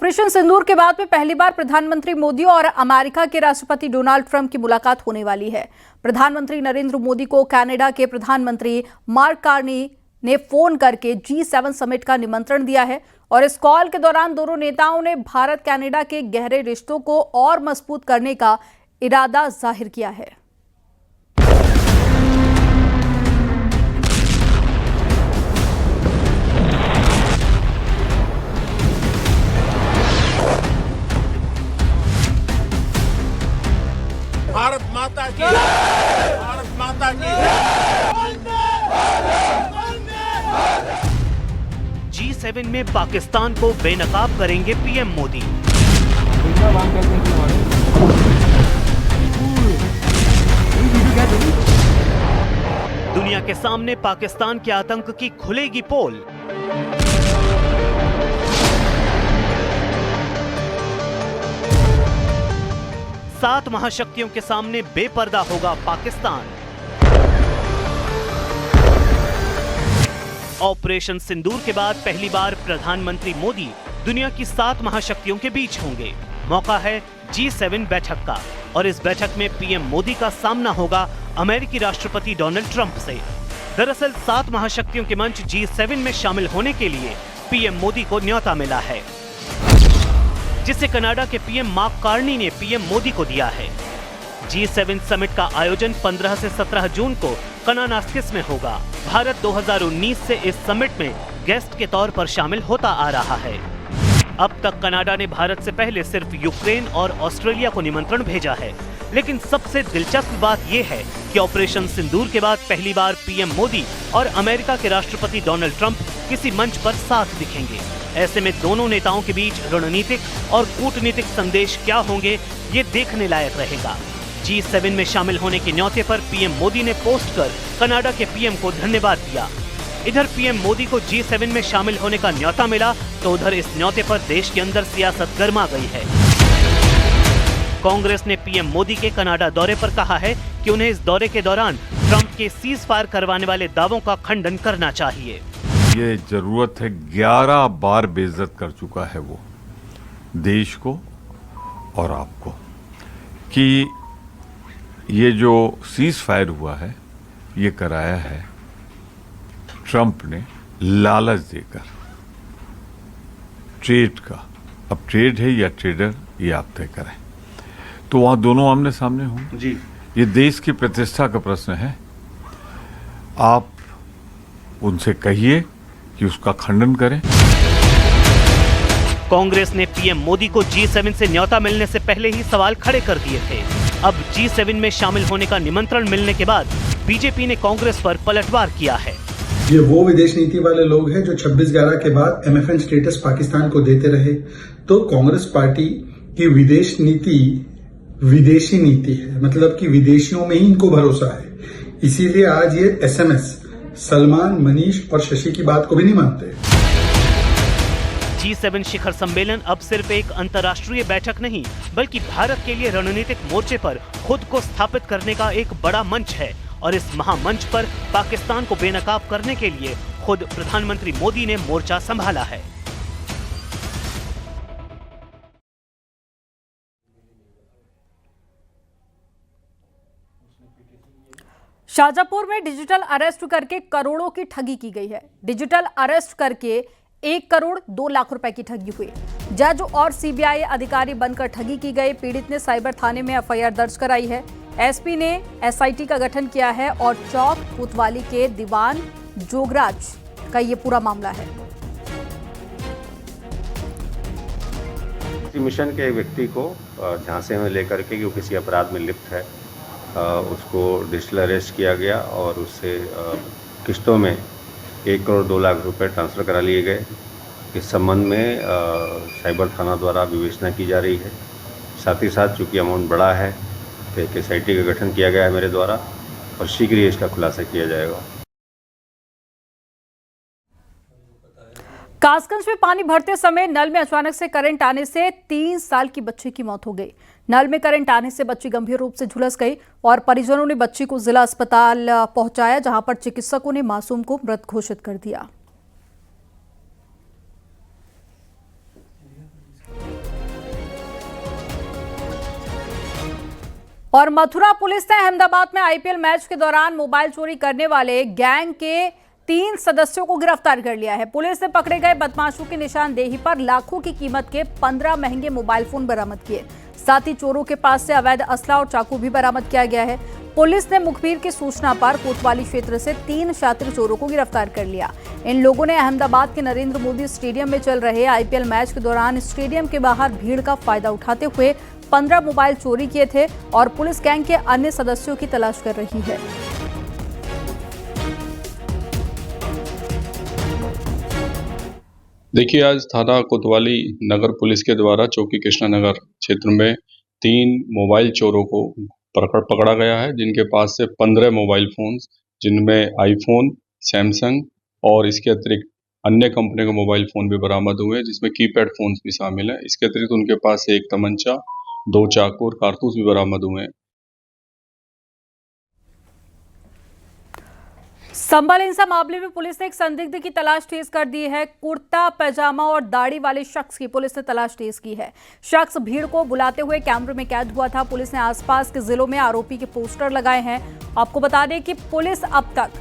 Operation सिंदूर के बाद में पहली बार प्रधानमंत्री मोदी और अमेरिका के राष्ट्रपति डोनाल्ड ट्रंप की मुलाकात होने वाली है। प्रधानमंत्री नरेंद्र मोदी को कनाडा के प्रधानमंत्री मार्क कार्नी ने फोन करके G7 समिट का निमंत्रण दिया है और इस कॉल के दौरान दोनों नेताओं ने भारत कनाडा के गहरे रिश्तों को और मजबूत करने का इरादा जाहिर किया है। भारत माता की, भारत माता की। G7 में पाकिस्तान को बेनकाब करेंगे पीएम मोदी। दुनिया के सामने पाकिस्तान के आतंक की खुलेगी पोल। सात महाशक्तियों के सामने बेपर्दा होगा पाकिस्तान। ऑपरेशन सिंदूर के बाद पहली बार प्रधानमंत्री मोदी दुनिया की 7 महाशक्तियों के बीच होंगे। मौका है G7 बैठक का और इस बैठक में पीएम मोदी का सामना होगा अमेरिकी राष्ट्रपति डोनाल्ड ट्रंप से। दरअसल 7 महाशक्तियों के मंच G7 में शामिल होने के लिए पीएम मोदी को न्योता मिला है, जिसे कनाडा के पीएम मार्क कार्नी ने पीएम मोदी को दिया है। G7 समिट का आयोजन 15 से 17 जून को कनानास्किस में होगा। भारत 2019 से इस समिट में गेस्ट के तौर पर शामिल होता आ रहा है। अब तक कनाडा ने भारत से पहले सिर्फ यूक्रेन और ऑस्ट्रेलिया को निमंत्रण भेजा है, लेकिन सबसे दिलचस्प बात यह है कि ऑपरेशन सिंदूर के बाद पहली बार पीएम मोदी और अमेरिका के राष्ट्रपति डोनाल्ड ट्रंप किसी मंच पर साथ दिखेंगे। ऐसे में दोनों नेताओं के बीच रणनीतिक और कूटनीतिक संदेश क्या होंगे, ये देखने लायक रहेगा। G7 में शामिल होने के न्योते पर पीएम मोदी ने पोस्ट कर कनाडा के पीएम को धन्यवाद दिया। इधर पीएम मोदी को G7 में शामिल होने का न्योता मिला तो उधर इस न्योते पर देश के अंदर सियासत गर्मा गई है। कांग्रेस ने पीएम मोदी के कनाडा दौरे पर कहा है कि उन्हें इस दौरे के दौरान ट्रंप के सीज फायर करवाने वाले दावों का खंडन करना चाहिए। ये जरूरत है, 11 बार बेइज्जत कर चुका है वो देश को और आपको, कि ये जो सीज फायर हुआ है ये कराया है ट्रंप ने लालच देकर, ट्रेड का। अब ट्रेड है या ट्रेडर ये आप तय करें। तो वहां दोनों आमने सामने होंगे जी। ये देश की प्रतिष्ठा का प्रश्न है। आप उनसे कहिए कि उसका खंडन करें। कांग्रेस ने पीएम मोदी को G7 से न्योता मिलने से पहले ही सवाल खड़े कर दिए थे। अब G7 में शामिल होने का निमंत्रण मिलने के बाद बीजेपी ने कांग्रेस पर पलटवार किया है। ये वो विदेश नीति वाले लोग हैं जो 26/11 के बाद MFN स्टेटस पाकिस्तान को देते रहे। तो कांग्रेस पार्टी की विदेश नीति विदेशी नीति है, मतलब कि विदेशियों में ही इनको भरोसा है। इसीलिए आज ये SMS सलमान, मनीष और शशि की बात को भी नहीं मानते। G7 शिखर सम्मेलन अब सिर्फ एक अंतर्राष्ट्रीय बैठक नहीं, बल्कि भारत के लिए रणनीतिक मोर्चे पर खुद को स्थापित करने का एक बड़ा मंच है और इस महामंच पर पाकिस्तान को बेनकाब करने के लिए खुद प्रधानमंत्री मोदी ने मोर्चा संभाला है। शाजापुर में डिजिटल अरेस्ट करके करोड़ों की ठगी की गई है। डिजिटल अरेस्ट करके 1 करोड़ 2 लाख रुपए की ठगी हुई। जज और सीबीआई अधिकारी बनकर ठगी की गई। पीड़ित ने साइबर थाने में एफआईआर दर्ज कराई है। एसपी ने एसआईटी का गठन किया है और चौक कोतवाली के दीवान जोगराज का ये पूरा मामला है। मिशन के व्यक्ति को झांसे में लेकर के कि वो किसी अपराध में लिप्त है, उसको डिजिटल अरेस्ट किया गया और उससे किस्तों में 1 करोड़ 2 लाख रुपए ट्रांसफ़र करा लिए गए। इस संबंध में साइबर थाना द्वारा विवेचना की जा रही है। साथ ही साथ चूँकि अमाउंट बड़ा है तो एक एसआईटी का गठन किया गया है मेरे द्वारा और शीघ्र ही इसका खुलासा किया जाएगा। कासगंज में पानी भरते समय नल में अचानक से करंट आने से 3 साल की बच्ची की मौत हो गई। नल में करंट आने से बच्ची गंभीर रूप से झुलस गई और परिजनों ने बच्ची को जिला अस्पताल पहुंचाया, जहां पर चिकित्सकों ने मासूम को मृत घोषित कर दिया। और मथुरा पुलिस ने अहमदाबाद में आईपीएल मैच के दौरान मोबाइल चोरी करने वाले गैंग के 3 सदस्यों को गिरफ्तार कर लिया है। पुलिस ने पकड़े गए बदमाशों की निशानदेही पर लाखों की कीमत के 15 महंगे मोबाइल फोन बरामद किए। साथ ही चोरों के पास से अवैध असला और चाकू भी बरामद किया गया है। पुलिस ने मुखबिर की सूचना पर कोतवाली क्षेत्र से 3 शातिर चोरों को गिरफ्तार कर लिया। इन लोगों ने अहमदाबाद के नरेंद्र मोदी स्टेडियम में चल रहे आईपीएल मैच के दौरान स्टेडियम के बाहर भीड़ का फायदा उठाते हुए 15 मोबाइल चोरी किए थे और पुलिस गैंग के अन्य सदस्यों की तलाश कर रही है। देखिए, आज थाना कोतवाली नगर पुलिस के द्वारा चौकी कृष्णानगर क्षेत्र में 3 मोबाइल चोरों को पकड़ा गया है, जिनके पास से 15 मोबाइल फोन्स, जिनमें आईफोन, सैमसंग और इसके अतिरिक्त अन्य कंपनी के मोबाइल फोन भी बरामद हुए हैं, जिसमें कीपैड फोन्स भी शामिल हैं। इसके अतिरिक्त उनके पास से 1 तमंचा, 2 चाकू और कारतूस भी बरामद हुए हैं। संभल हिंसा मामले में पुलिस ने एक संदिग्ध की तलाश तेज कर दी है। कुर्ता पैजामा और दाढ़ी वाले शख्स की पुलिस ने तलाश तेज की है। शख्स भीड़ को बुलाते हुए कैमरे में कैद हुआ था। पुलिस ने आसपास के जिलों में आरोपी के पोस्टर लगाए हैं। आपको बता दें कि पुलिस अब तक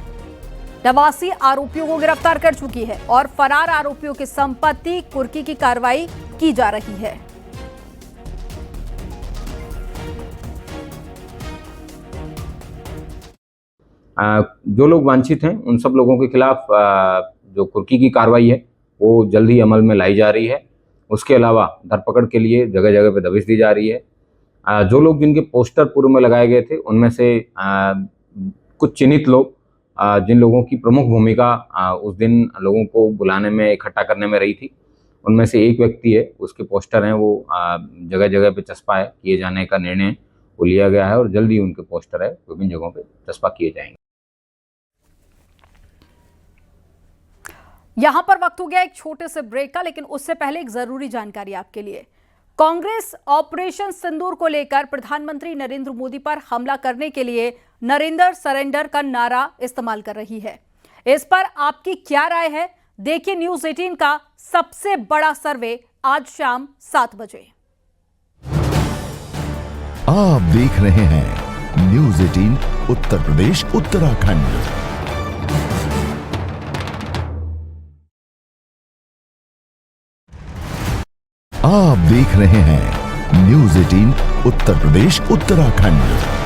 89 आरोपियों को गिरफ्तार कर चुकी है और फरार आरोपियों की संपत्ति कुर्की की कार्रवाई की जा रही है। जो लोग वांछित हैं उन सब लोगों के खिलाफ जो कुर्की की कार्रवाई है वो जल्द ही अमल में लाई जा रही है। उसके अलावा धरपकड़ के लिए जगह जगह पे दबिश दी जा रही है। जो लोग जिनके पोस्टर पूर्व में लगाए गए थे उनमें से कुछ चिन्हित लोग, जिन लोगों की प्रमुख भूमिका उस दिन लोगों को बुलाने में, इकट्ठा करने में रही थी, उनमें से एक व्यक्ति है, उसके पोस्टर हैं, वो जगह जगह पे चस्पा है किए जाने का निर्णय वो लिया गया है और जल्द ही उनके पोस्टर है विभिन्न जगहों पे चस्पा किए जाएंगे। यहां पर वक्त हो गया एक छोटे से ब्रेक का, लेकिन उससे पहले एक जरूरी जानकारी आपके लिए। कांग्रेस ऑपरेशन सिंदूर को लेकर प्रधानमंत्री नरेंद्र मोदी पर हमला करने के लिए नरेंद्र सरेंडर का नारा इस्तेमाल कर रही है। इस पर आपकी क्या राय है? देखिए न्यूज 18 का सबसे बड़ा सर्वे आज शाम 7 बजे। आप देख रहे हैं न्यूज 18 उत्तर प्रदेश उत्तराखंड। आप देख रहे हैं न्यूज 18 उत्तर प्रदेश उत्तराखंड।